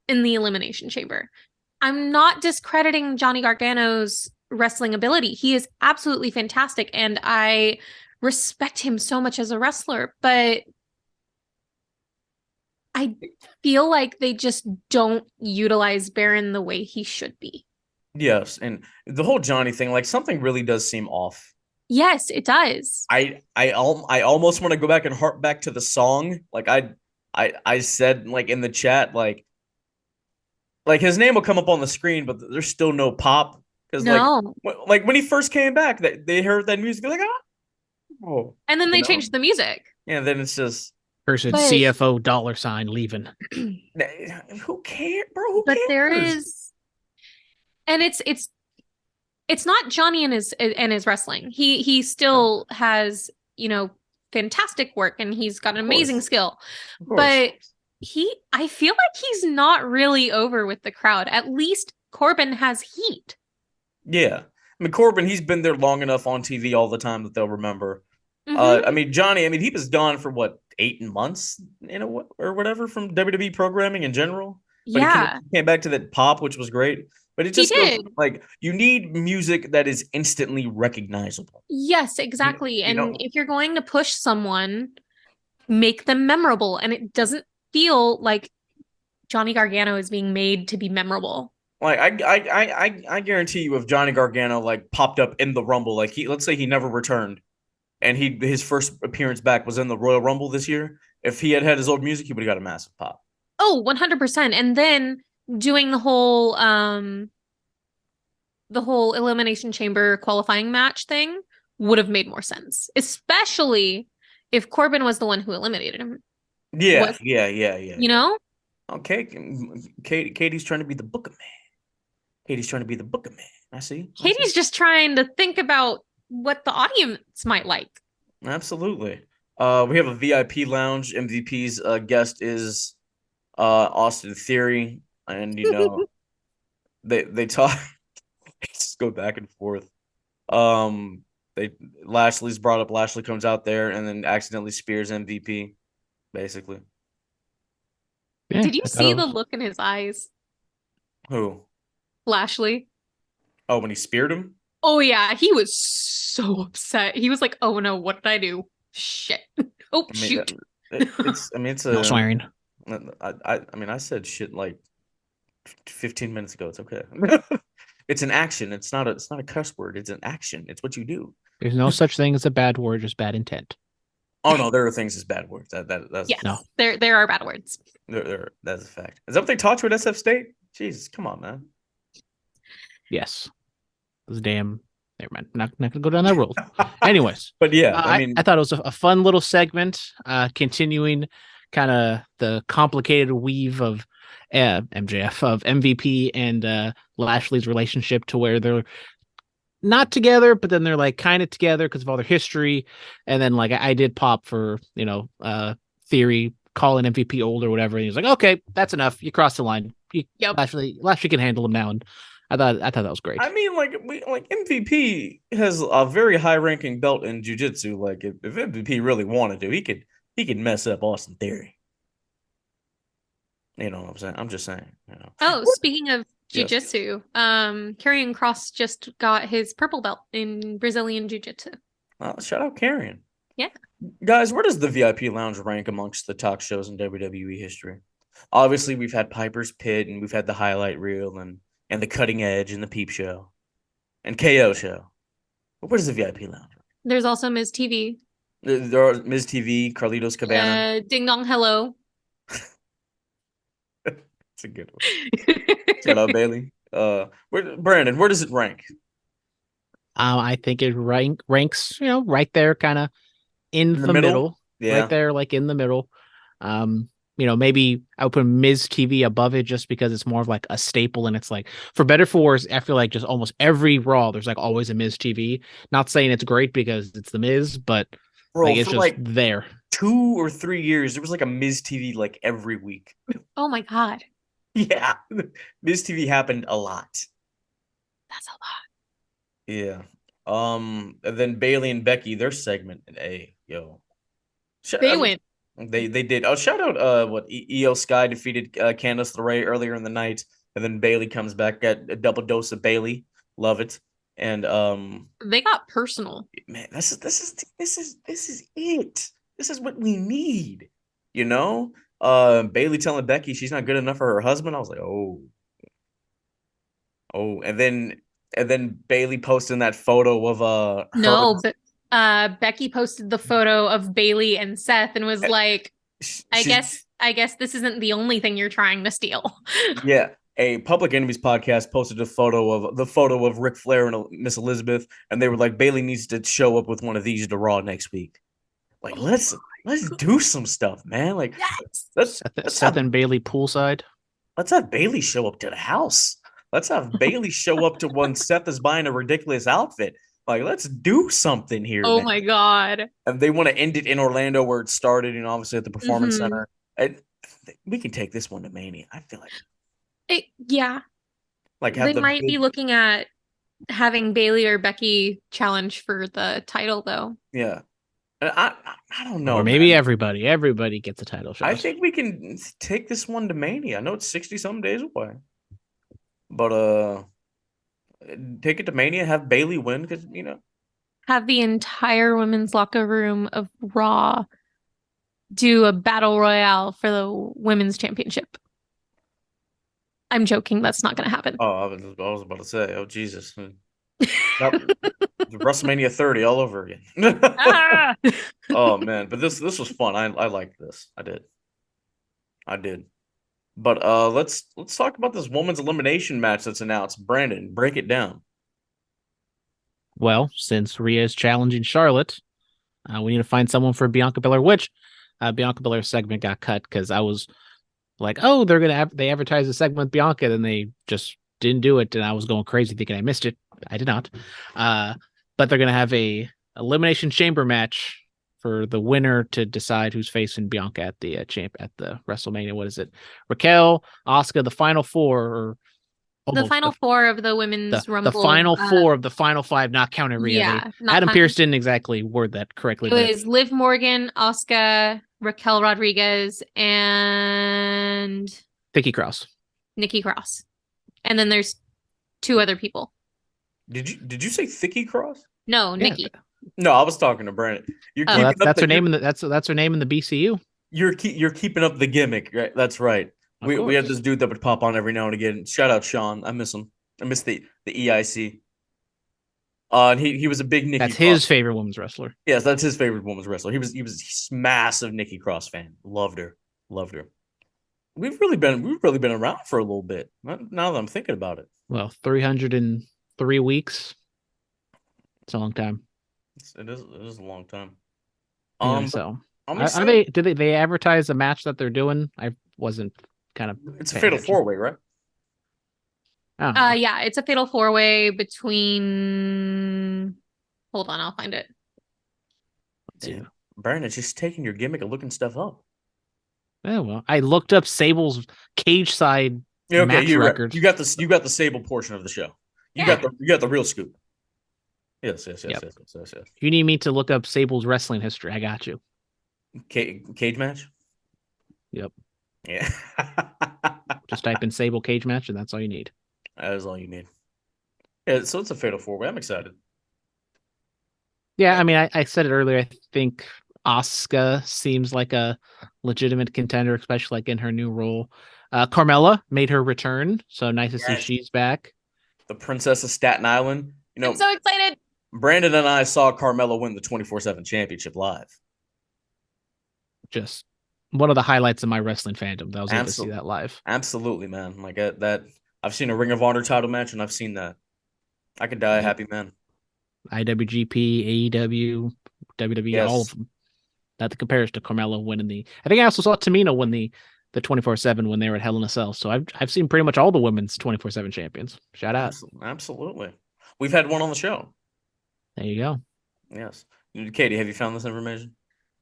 in the Elimination Chamber. I'm not discrediting Johnny Gargano's wrestling ability. He is absolutely fantastic, and I respect him so much as a wrestler, but I feel like they just don't utilize Baron the way he should be. Yes, and the whole Johnny thing, like something really does seem off. Yes, it does. I almost want to go back and harp back to the song. Like I said, like in the chat, like his name will come up on the screen, but there's still no pop because like when he first came back, they heard that music, they're like oh, and then they changed the music. Yeah, then it's just person CFO $ leaving. Who cares, bro? Who but cares? There is, and it's not Johnny and his wrestling. He still has, fantastic work, and he's got an amazing skill. But I feel like he's not really over with the crowd. At least Corbin has heat. Yeah. I mean, Corbin, he's been there long enough on TV all the time that they'll remember. Mm-hmm. I mean, Johnny, he was gone for 8 months, or whatever from WWE programming in general. But he came back to that pop, which was great. But it just goes, like, you need music that is instantly recognizable. Yes, exactly. And if you're going to push someone, make them memorable. And it doesn't feel like Johnny Gargano is being made to be memorable. Like I guarantee you, if Johnny Gargano like popped up in the Rumble, like let's say he never returned, and his first appearance back was in the Royal Rumble this year. If he had his old music, he would have got a massive pop. Oh, 100%. And then doing the whole Elimination Chamber qualifying match thing would have made more sense, especially if Corbin was the one who eliminated him. Yeah. You know? Okay, Katie's trying to be the Booker man. Katie's trying to be the Booker man. I see. Katie's just trying to think about what the audience might like. Absolutely. We have a VIP lounge. MVP's guest is Austin Theory, and they talk. They just go back and forth. Lashley's brought up. Lashley comes out there and then accidentally spears MVP, basically. Yeah, Did you see the look in his eyes? Who? Lashley. Oh, when he speared him? Oh yeah, he was so upset. He was like, "Oh no, what did I do? Shit! Oh shoot!" It's no swearing. I said shit like 15 minutes ago. It's okay. It's an action. It's not a cuss word. It's an action. It's what you do. There's no such thing as a bad word, just bad intent. Oh no, there are things as bad words. That's yes, no. There are bad words. That's a fact. Is that what they taught you at SF State? Jesus, come on, man. Yes. Those damn. Never mind. Not gonna go down that road. Anyways, but yeah, I thought it was a fun little segment, continuing kind of the complicated weave of MJF of MVP and Lashley's relationship, to where they're not together, but then they're like kind of together because of all their history. And then like I did pop for Theory calling MVP old or whatever, and he's like, okay, that's enough. You crossed the line. Yep. Lashley can handle him now, and I thought that was great. I mean, like MVP has a very high ranking belt in jiu-jitsu. Like if MVP really wanted to, he could mess up Austin Theory. You know what I'm saying? I'm just saying. Oh, speaking of jiu-jitsu, Karrion Kross just got his purple belt in Brazilian jiu-jitsu. Shout out Karrion. Yeah. Guys, where does the VIP lounge rank amongst the talk shows in WWE history? Obviously, we've had Piper's Pit, and we've had the highlight reel, and the Cutting Edge, and the Peep Show, and KO Show. But where does the VIP lounge? There's also Ms. TV. There are Ms. TV, Carlitos Cabana. Ding Dong Hello. It's a good one. Shout out Bailey. Brandon, where does it rank? I think it ranks, right there, kind of in the middle. Yeah. Right there, like in the middle. Maybe I would put Miz TV above it just because it's more of like a staple, and it's like, for better for worse, I feel like just almost every Raw there's like always a Miz TV. Not saying it's great because it's the Miz, but like it's just like there. 2 or 3 years there was like a Miz TV like every week. Oh my god. Yeah, Miz TV happened a lot. That's a lot. Yeah. And then Bailey and Becky, their segment, they win. They did. Oh, shout out Io Sky defeated Candice LeRae earlier in the night, and then Bailey comes back, got a double dose of Bailey. Love it. And they got personal. Man, this is it. This is what we need. Bailey telling Becky she's not good enough for her husband. I was like, oh, and then Bailey posting that photo of but Becky posted the photo of Bailey and Seth and was like, I guess this isn't the only thing you're trying to steal. Yeah. A Public Enemies podcast posted a photo of Ric Flair and Miss Elizabeth, and they were like, Bailey needs to show up with one of these to Raw next week. Like, let's do some stuff, man. Like, yes. let's Seth and Bailey poolside. Let's have Bailey show up to the house. Let's have Bailey show up to when Seth is buying a ridiculous outfit. Like, let's do something here. Oh man. My god! And they want to end it in Orlando, where it started, obviously at the Performance Center. And we can take this one to Mania. I feel like. Yeah. Like they might be looking at having Bailey or Becky challenge for the title, though. Yeah. I don't know. Or maybe everybody gets a title shot. I think we can take this one to Mania. I know it's 60-some days away. But take it to Mania, have Bailey win, because have the entire women's locker room of Raw do a battle royale for the women's championship. I'm joking. That's not going to happen. Oh, I was about to say, oh Jesus, WrestleMania 30 all over again. Ah! Oh man, but this was fun. I liked this. I did. But let's talk about this women's elimination match that's announced. Brandon, break it down. Well, since Rhea is challenging Charlotte, we need to find someone for Bianca Belair, which Bianca Belair's segment got cut because I was like, oh, they advertised a segment with Bianca, and they just didn't do it, and I was going crazy thinking I missed it. I did not. But they're gonna have a elimination chamber match for the winner to decide who's facing Bianca at the WrestleMania. What is it? Raquel, Asuka, the final four, or the final four of the women's Rumble. The final four of the final five, not counting Rhea. Yeah, Adam Pearce didn't exactly word that correctly. It was Liv Morgan, Asuka, Raquel Rodriguez, and Nikki Cross. And then there's two other people. Did you say Thicky Cross? No, Nikki. No, I was talking to Brandon. That's her name in the that's her name in the BCU. You're keeping up the gimmick, right? That's right. We had this dude that would pop on every now and again. Shout out Sean. I miss him. I miss the EIC. And he was a big Nikki. That's Cross. his favorite women's wrestler. Yes, that's his favorite women's wrestler. He was a massive Nikki Cross fan. Loved her. We've really been around for a little bit. Now that I'm thinking about it. Well, 303 weeks. It's a long time. It is a long time. So did they advertise a match that they're doing? I wasn't kind of. It's a fatal 4-way, right? Yeah, it's a fatal 4-way between. Hold on, I'll find it. Yeah. Brandon's just taking your gimmick and looking stuff up. Yeah, well, I looked up Sable's cage side match record. You got the Sable portion of the show. You got the real scoop. Yes. You need me to look up Sable's wrestling history. I got you. Cage match? Yep. Yeah. Just type in Sable cage match, and that's all you need. That is all you need. Yeah, so it's a fatal 4-way. I'm excited. Yeah, I mean, I said it earlier. I think Asuka seems like a legitimate contender, especially like in her new role. Carmella made her return, so nice to see she's back. The Princess of Staten Island. I'm so excited. Brandon and I saw Carmella win the 24/7 championship live. Just one of the highlights of my wrestling fandom. That was able to see that live. Absolutely, man. Like that. I've seen a Ring of Honor title match, and I've seen that. I could die a happy man. IWGP, AEW, WWE, all of them. That compares to Carmella winning I think I also saw Tamina win the 24/7 when they were at Hell in a Cell. So I've seen pretty much all the women's 24/7 champions. Shout out. Absolutely. We've had one on the show. There you go. Yes. Katie, have you found this information?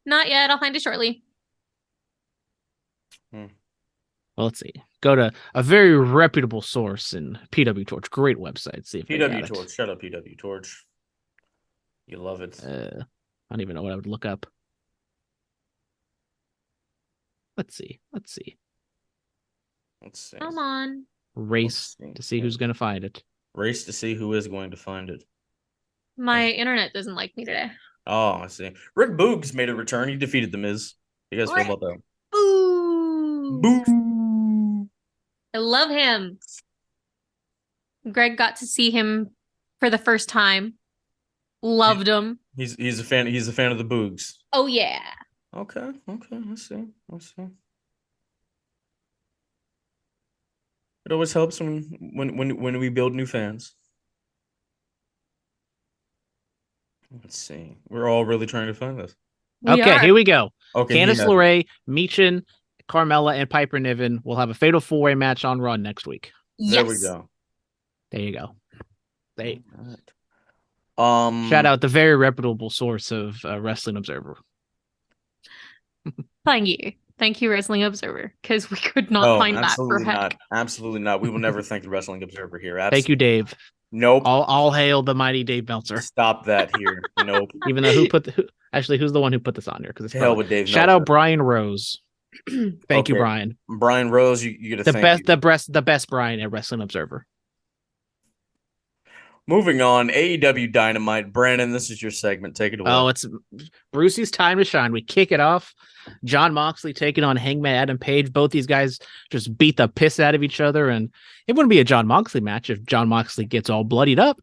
Not yet. I'll find it shortly. Well, let's see. Go to a very reputable source in PW Torch. Great website. See if PW Torch. Shut up, PW Torch. You love it. I don't even know what I would look up. Let's see. Come on. Race to see who's going to find it. Race to see who is going to find it. My internet doesn't like me today. Oh, I see. Rick Boogs made a return. He defeated The Miz. You guys feel about that? Boo! I love him. Greg got to see him for the first time. Loved him. He's a fan. He's a fan of the Boogs. Oh yeah. Okay. I see. It always helps when we build new fans. Let's see. We're all really trying to find this. Here we go. Okay, Candice LeRae, Michin, Carmella, and Piper Niven will have a fatal 4-way match on Raw next week. Yes. There we go. There you go. Right. Shout out the very reputable source of Wrestling Observer. Thank you, Wrestling Observer, because we could not find that for heck. Absolutely not. We will never thank the Wrestling Observer here. Thank you, Dave. Nope. All hail the mighty Dave Meltzer. Stop that here. Nope. Even though who's the one who put this on here? Because hell with Dave. Shout out Brian Rose. Thank you, Brian. Brian Rose, you get a the best Brian at Wrestling Observer. Moving on, AEW Dynamite. Brandon, this is your segment. Take it away. Oh, it's Brucey's time to shine. We kick it off. John Moxley taking on Hangman Adam Page. Both these guys just beat the piss out of each other, and it wouldn't be a John Moxley match if John Moxley gets all bloodied up.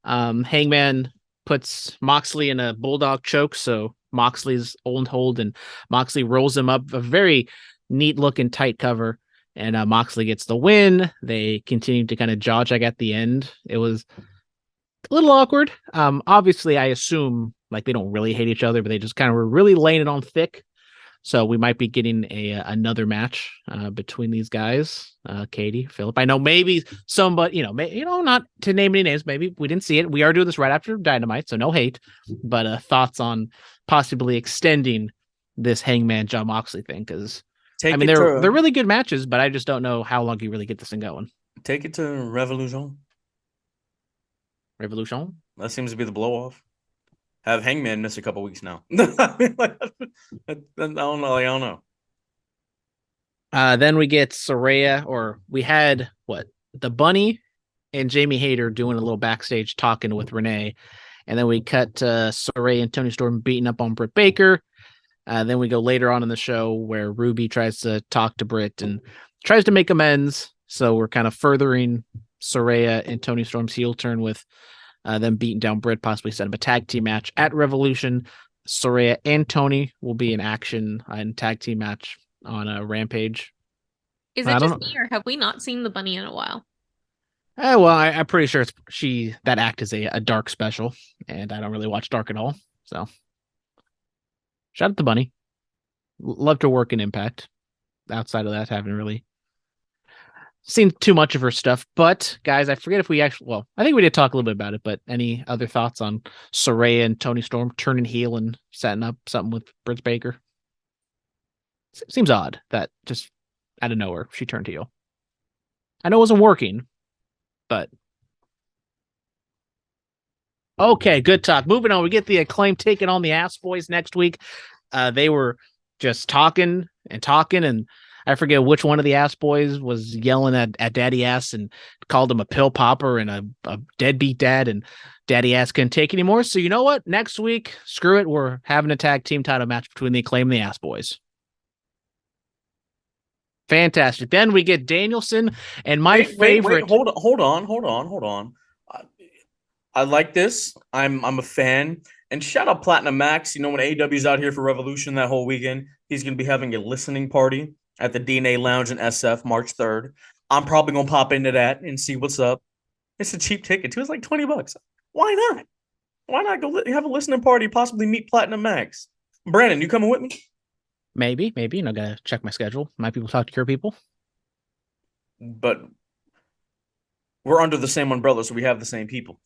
Hangman puts Moxley in a bulldog choke, so Moxley's old hold, and Moxley rolls him up. A very neat looking tight cover, and Moxley gets the win. They continue to kind of jaw jack at the end. It was a little awkward. Obviously, I assume like they don't really hate each other, but they just kind of were really laying it on thick. So we might be getting another match between these guys, Katie, Phillip. I know maybe somebody, not to name any names. Maybe we didn't see it. We are doing this right after Dynamite, so no hate. But thoughts on possibly extending this Hangman John Moxley thing? Because they're really good matches, but I just don't know how long you really get this thing going. Take it to Revolution. Revolution? That seems to be the blow off. Have Hangman miss a couple weeks now. I don't know. Then we get Saraya, or we had the Bunny and Jamie Hayter doing a little backstage talking with Renee, and then we cut Saraya and Toni Storm beating up on Britt Baker. Then we go later on in the show where Ruby tries to talk to Britt and tries to make amends. So we're kind of furthering Saraya and Toni Storm's heel turn with them beating down Britt, possibly set up a tag team match at Revolution. Saraya and Toni will be in action in tag team match on a Rampage. Is it just me, or have we not seen the Bunny in a while? Well, I'm pretty sure that act is a Dark special, and I don't really watch Dark at all. So, shout out to Bunny. Love to work in Impact. Outside of that, haven't really seen too much of her stuff. But guys, I forget if I think we did talk a little bit about it, but any other thoughts on Saraya and Toni Storm turning heel and setting up something with Britt Baker? Seems odd that just out of nowhere she turned heel. I know it wasn't working, but okay, good talk. Moving on, we get the Acclaim taking on the Ass Boys next week. They were just talking, and I forget which one of the Ass Boys was yelling at Daddy Ass and called him a pill popper and a deadbeat dad, and Daddy Ass couldn't take anymore. So you know what? Next week, screw it. We're having a tag team title match between the Acclaim and the Ass Boys. Fantastic. Then we get Danielson and my favorite. Wait, hold on. I like this. I'm a fan. And shout out Platinum Max. When AEW's out here for Revolution that whole weekend, he's going to be having a listening party at the DNA Lounge in SF March 3rd. I'm probably going to pop into that and see what's up. It's a cheap ticket, too. It's like $20. Why not? Why not go have a listening party, possibly meet Platinum Max? Brandon, you coming with me? Maybe. Gotta check my schedule. Might people talk to your people? But we're under the same umbrella, so we have the same people.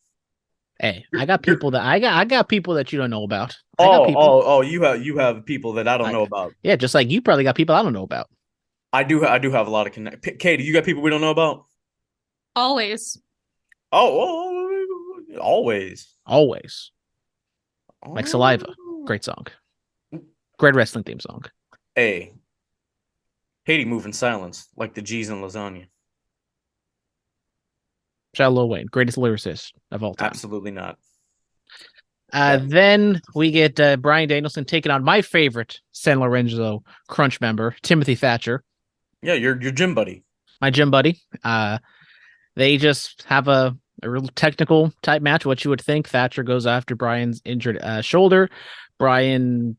Hey, I got people that I got people that you don't know about. You have people that I don't know about. Yeah, just like you probably got people I don't know about. I do have a lot of connect. Katie, you got people we don't know about? Always. Always. Like Saliva. Great song. Great wrestling theme song. Hey. Katie move in silence like the G's in lasagna. Shout out Lil Wayne, greatest lyricist of all time. Absolutely not. Then we get Bryan Danielson taking on my favorite San Lorenzo Crunch member, Timothy Thatcher. Yeah, your gym buddy. My gym buddy. They just have a real technical type match, what you would think. Thatcher goes after Bryan's injured shoulder. Bryan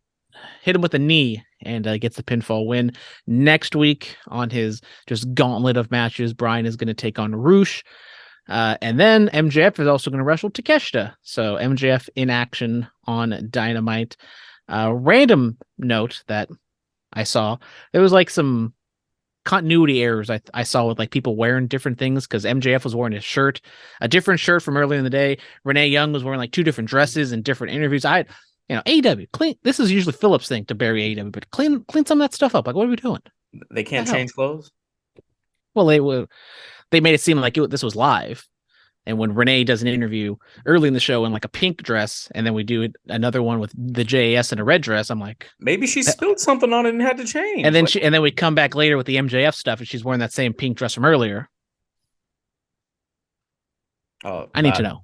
hit him with a knee and gets the pinfall win. Next week on his just gauntlet of matches, Bryan is going to take on Roosh. And then MJF is also going to wrestle Takeshita. So MJF in action on Dynamite. Random note that I saw, there was like some continuity errors I saw with like people wearing different things, because MJF was wearing a different shirt from earlier in the day. Renee Young was wearing like two different dresses in different interviews. AEW, clean. This is usually Phillip's thing to bury AEW, but clean some of that stuff up. Like, what are we doing? They can't change clothes? Well, they made it seem like this was live. And when Renee does an interview early in the show in like a pink dress, and then we do another one with the JAS in a red dress, I'm like, maybe she spilled something on it and had to change. And then and then we come back later with the MJF stuff, and she's wearing that same pink dress from earlier. Oh, I need to know.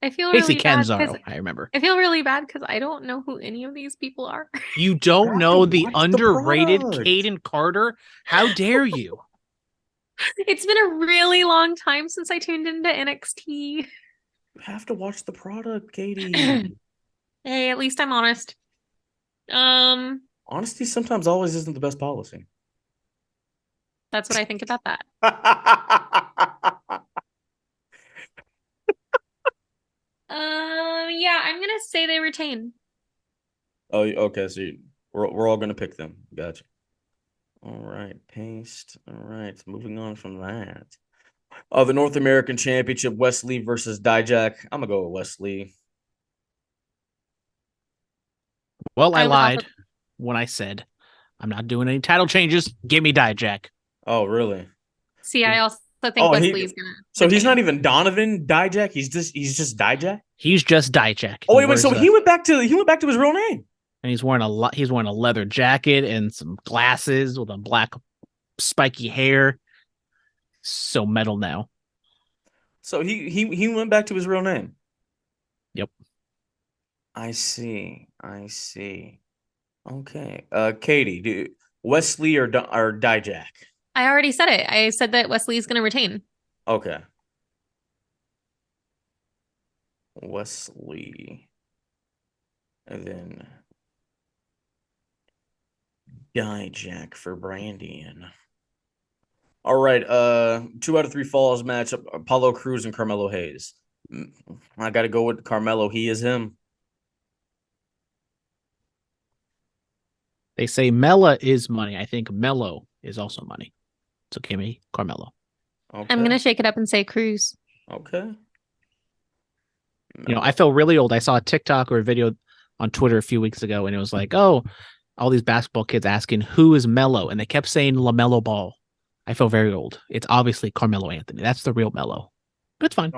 I feel Casey really bad Canzaro, because I remember. I feel really bad because I don't know who any of these people are. You don't know the watch the underrated product. Caden Carter? How dare you? It's been a really long time since I tuned into NXT. You have to watch the product, Katie. Hey, at least I'm honest. Honesty sometimes always isn't the best policy. That's what I think about that. Yeah, I'm gonna say they retain. Oh, okay. So we're all gonna pick them. Gotcha. All right, paste. All right, moving on from that. The North American Championship, Wesley versus Dijak. I'm gonna go with Wesley. Well, I I would lied also- when I said I'm not doing any title changes. Give me Dijak. Oh, really? See, I also think Oh, Wesley's gonna. So he's retain. not even Donovan Dijak. He's just Dijak. He's just Dijak. Oh wait. So he went back to his real name. And he's wearing a leather jacket and some glasses with a black spiky hair. So metal now. So he went back to his real name. Yep. I see. Okay. Katie, Wesley or Dijak? I already said it. I said that Wesley's gonna retain. Okay. Wesley. And then Dijak for Brandian. All right. 2 out of 3 falls match up Apollo Crews and Carmelo Hayes. I gotta go with Carmelo. He is him. They say Mella is money. I think Mello is also money. So give me Carmelo. Okay. I'm gonna shake it up and say Cruz. Okay. You know, I feel really old. I saw a TikTok or a video on Twitter a few weeks ago, and it was like, oh, all these basketball kids asking who is Mello, and they kept saying LaMelo Ball. I feel very old. It's obviously Carmelo Anthony. That's the real Mello. But it's fine.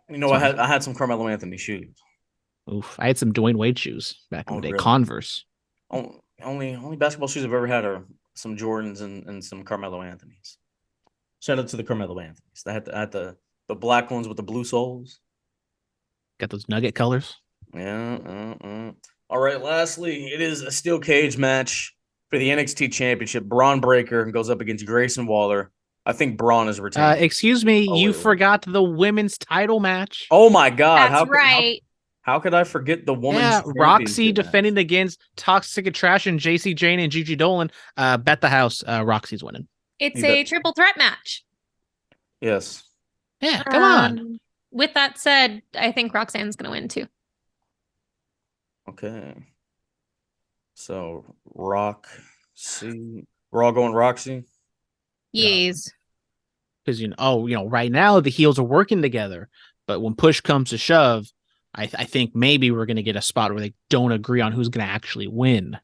You know, I had some Carmelo Anthony shoes. Oof. I had some Dwayne Wade shoes back in the day. Really? Converse. Only basketball shoes I've ever had are some Jordans and some Carmelo Anthony's. Shout out to the Carmelo Anthony's. They had the black ones with the blue soles. Got those nugget colors. Yeah. All right. Lastly, it is a steel cage match for the NXT Championship. Braun Breaker goes up against Grayson Waller. I think Braun is retained. Excuse me, you forgot the women's title match. Oh my God! That's right. How could I forget the woman's? Yeah, Roxy championship defending match? against Toxic Attraction, JC Jane, and Gigi Dolan. Bet the house, Roxy's winning. It's a triple threat match. Yes. Yeah, come on. With that said, I think Roxanne's gonna win too. Okay. So Roxy, we're all going Roxy. Yes. Because right now the heels are working together, but when push comes to shove, I think maybe we're going to get a spot where they don't agree on who's going to actually win.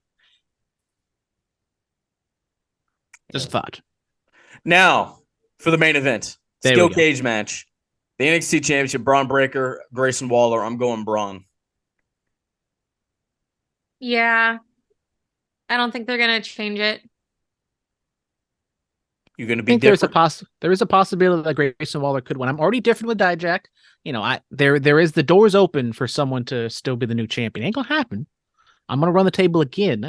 Just a thought. Now for the main event, There steel we go. cage match, the NXT Championship. Braun Breaker, Grayson Waller. I'm going Braun. Yeah. I don't think they're gonna change it. You're going to I be think different. there is a possibility that Grayson Waller could win. I'm already different with Dijak. There is the doors open for someone to still be the new champion. Ain't gonna happen. I'm gonna run the table again.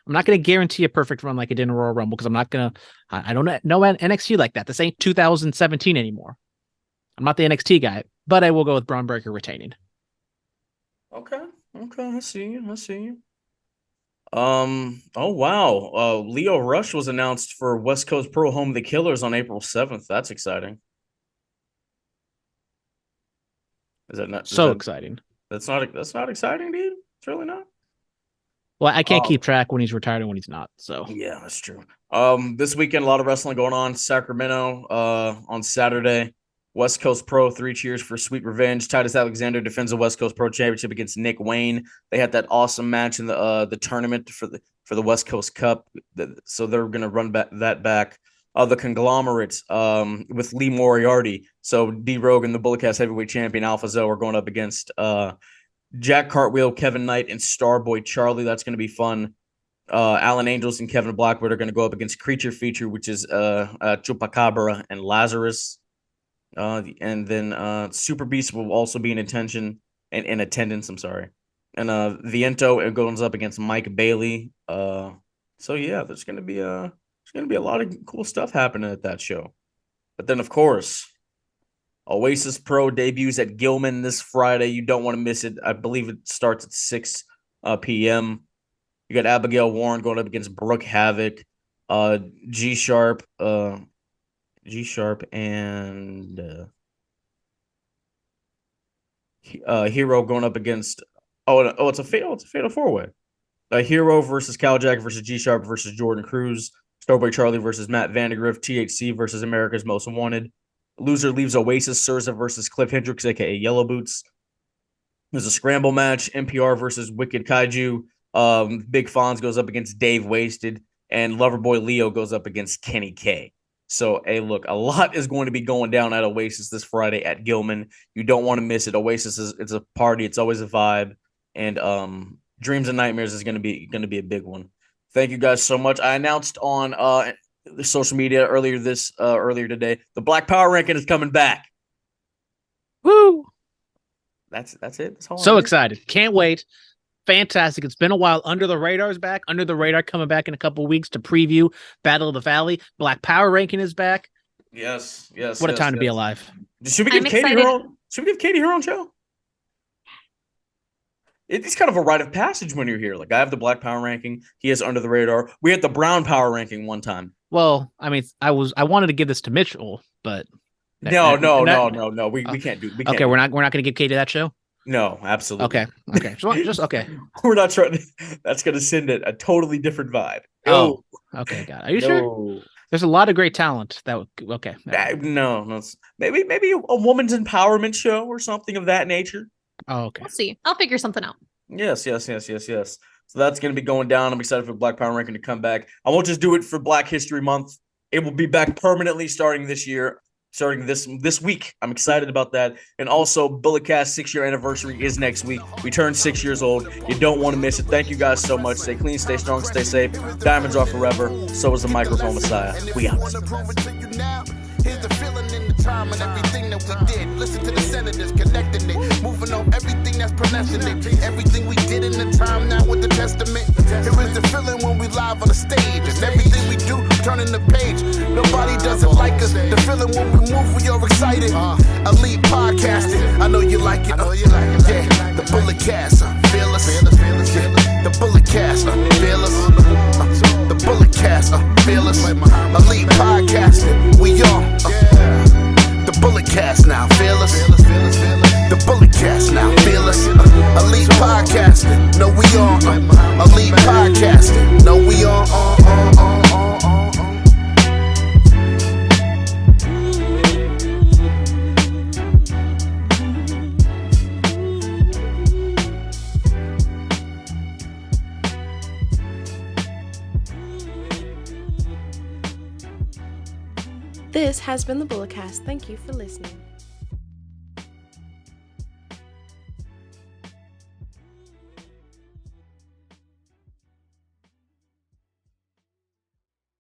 I'm not gonna guarantee a perfect run like I did in Royal Rumble because I'm not gonna. I don't know NXT like that. This ain't 2017 anymore. I'm not the NXT guy, but I will go with Braun Breaker retaining. Okay. I see you. Oh wow. Leo Rush was announced for West Coast Pro Home of the Killers on April 7th. That's exciting. Is that not Exciting? That's not exciting, dude. It's really not. Well, I can't keep track when he's retired and when he's not. So Yeah, that's true. This weekend, a lot of wrestling going on. Sacramento, on Saturday. West Coast Pro, 3 cheers for Sweet Revenge. Titus Alexander defends the West Coast Pro Championship against Nick Wayne. They had that awesome match in the tournament for the West Coast Cup. So they're gonna run that back. The Conglomerates, with Lee Moriarty. So D Rogan, the Bullet Cast Heavyweight Champion, Alpha Zoe, are going up against Jack Cartwheel, Kevin Knight, and Starboy Charlie. That's gonna be fun. Alan Angels and Kevin Blackwood are going to go up against Creature Feature, which is Chupacabra and Lazarus. And then Super Beast will also be in attention. in attendance. I'm sorry. And Viento goes up against Mike Bailey. So yeah, there's gonna be a lot of cool stuff happening at that show. But then of course, Oasis Pro debuts at Gilman this Friday. You don't want to miss it. I believe it starts at 6 p.m. You got Abigail Warren going up against Brooke Havoc, G Sharp, and Hero going up against. It's a fatal 4-way. Hero versus Caljack versus G Sharp versus Jordan Cruz. Starboy Charlie versus Matt Vandegrift. THC versus America's Most Wanted. Loser leaves Oasis. Surza versus Cliff Hendricks, aka Yellow Boots. There's a scramble match. NPR versus Wicked Kaiju. Big Fonz goes up against Dave Wasted, and Loverboy Leo goes up against Kenny K. So, hey, look, a lot is going to be going down at Oasis this Friday at Gilman. You don't want to miss it. Oasis it's a party. It's always a vibe, and Dreams and Nightmares is going to be a big one. Thank you guys so much. I announced on the social media earlier today the Black Power ranking is coming back. Woo! That's it. That's all so excited. Can't wait. Fantastic. It's been a while. Under the Radar is back. Under the Radar coming back in a couple of weeks to preview Battle of the Valley. Black Power ranking is back. Yes. What a time to be alive. Should we give Katie her own show? It's kind of a rite of passage when you're here. Like, I have the Black Power ranking. He has Under the Radar. We had the Brown Power ranking one time. Well, I mean, I wanted to give this to Mitchell, but no. We can't do. We're not going to give Katie that show. No, absolutely. Okay. Just okay. We're not trying. That's going to send it a totally different vibe. Oh, okay. Got it. Are you sure? There's a lot of great talent. Okay. No. Maybe a woman's empowerment show or something of that nature. Oh, okay. We'll see. I'll figure something out. Yes. So that's going to be going down. I'm excited for Black Power ranking to come back. I won't just do it for Black History Month. It will be back permanently starting this year. Starting this week. I'm excited about that. And also, Bulletcast 6-year anniversary is next week. We turn 6 years old. You don't want to miss it. Thank you guys so much. Stay clean, stay strong, stay safe. Diamonds are forever. So is the Microphone Messiah. We out. Here's the feeling in the time and everything that we did. Listen to the senators connecting it. Moving on everything that's pronouncing it. Everything we did in the time now with the testament. Here is the feeling when we live on the stage. And everything we do, turning the page. Nobody doesn't like us. The feeling when we move, we are excited. Elite podcasting. I know you like it. Yeah, the Bullet Cast. Fearless. The Bullet Cast. Fearless. The Bullet Cast. Fearless. Elite podcasting. We are. The Bullet Cast now, fearless. The Bullet Cast now, fearless. Elite podcasting, no we on. Elite podcasting, no we on. This has been the Bulletcast. Thank you for listening.